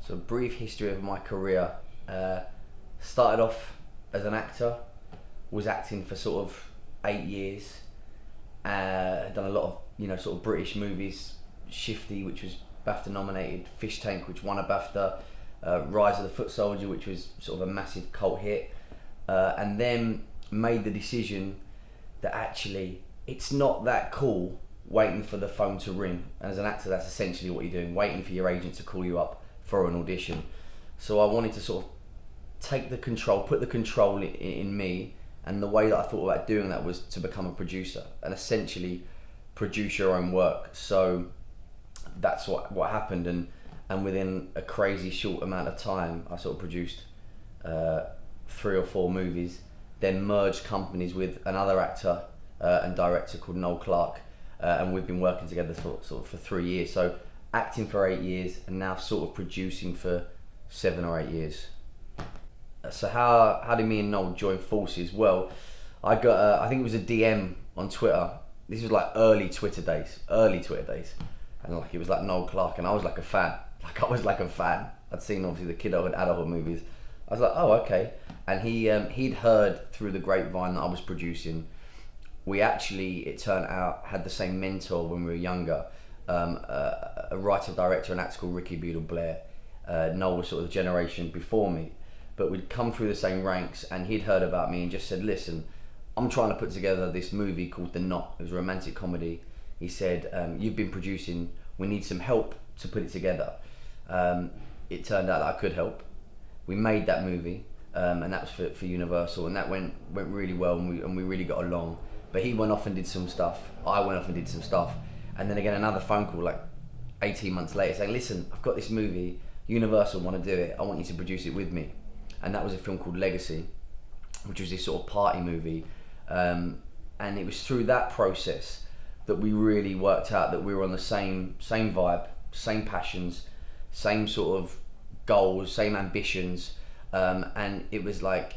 So a brief history of my career. Started off as an actor, was acting for sort of 8 years. Done a lot of sort of British movies. Shifty, which was BAFTA nominated, Fish Tank, which won a BAFTA, Rise of the Foot Soldier, which was sort of a massive cult hit, and then made the decision that actually it's not that cool waiting for the phone to ring. And as an actor, that's essentially what you're doing, waiting for your agent to call you up for an audition. So I wanted to sort of take the control, put the control in me, and the way that I thought about doing that was to become a producer and essentially produce your own work. So that's what happened, and within a crazy short amount of time I sort of produced 3 or 4 movies, then merged companies with another actor and director called Noel Clarke, and we've been working together for 3 years. So acting for 8 years and now sort of producing for 7 or 8 years. So how did me and Noel join forces? Well, I got I think it was a DM on Twitter. This was like early Twitter days, and like it was like Noel Clarke, and I was like a fan. I'd seen obviously the kidhood adulthood movies. I was like, oh, okay. And he'd heard through the grapevine that I was producing. We actually, it turned out, had the same mentor when we were younger, a writer, director, and actor called Ricky Beadle-Blair. Noel was sort of the generation before me, but we'd come through the same ranks, and he'd heard about me and just said, listen, I'm trying to put together this movie called The Knot. It was a romantic comedy. He said, you've been producing, we need some help to put it together. It turned out that I could help. We made that movie, and that was for Universal, and that went really well, and we really got along. But he went off and did some stuff, I went off and did some stuff, and then again another phone call like 18 months later saying, listen, I've got this movie, Universal want to do it, I want you to produce it with me. And that was a film called Legacy, which was this sort of party movie, and it was through that process that we really worked out that we were on the same vibe, same passions, same sort of goals, same ambitions, and it was like,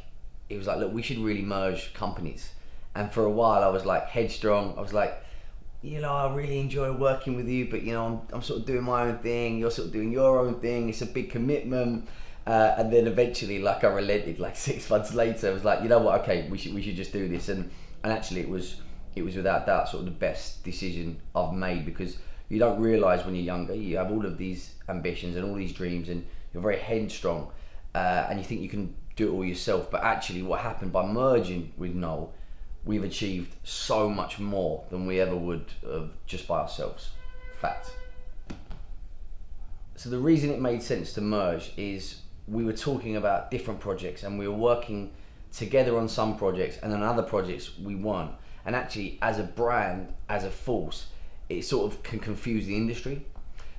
look, we should really merge companies. And for a while I was like headstrong. I was like, I really enjoy working with you, but I'm sort of doing my own thing, you're sort of doing your own thing, it's a big commitment. And then eventually, like, I relented. Like 6 months later, I was like, you know what? Okay, we should just do this. And actually, it was without doubt sort of the best decision I've made, because you don't realise when you're younger, you have all of these ambitions and all these dreams, and you're very headstrong, and you think you can do it all yourself. But actually, what happened by merging with Noel, we've achieved so much more than we ever would have just by ourselves. Fact. So the reason it made sense to merge is we were talking about different projects, and we were working together on some projects, and on other projects we weren't. And actually, as a brand, as a force, it sort of can confuse the industry.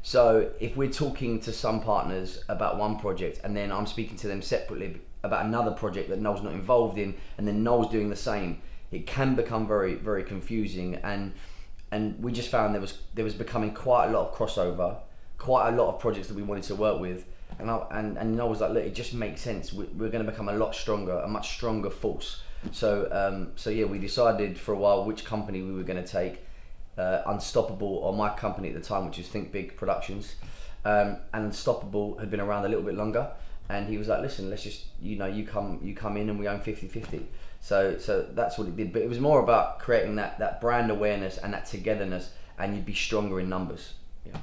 So if we're talking to some partners about one project, and then I'm speaking to them separately about another project that Noel's not involved in, and then Noel's doing the same, it can become very, very confusing. And we just found there was becoming quite a lot of crossover, quite a lot of projects that we wanted to work with. And I was like, look, it just makes sense. We're going to become a lot stronger, a much stronger force. So yeah, we decided for a while which company we were going to take. Unstoppable, or my company at the time, which was Think Big Productions. And Unstoppable had been around a little bit longer. And he was like, listen, let's just, you come in and we own 50-50. So that's what it did. But it was more about creating that brand awareness and that togetherness, and you'd be stronger in numbers. Yeah.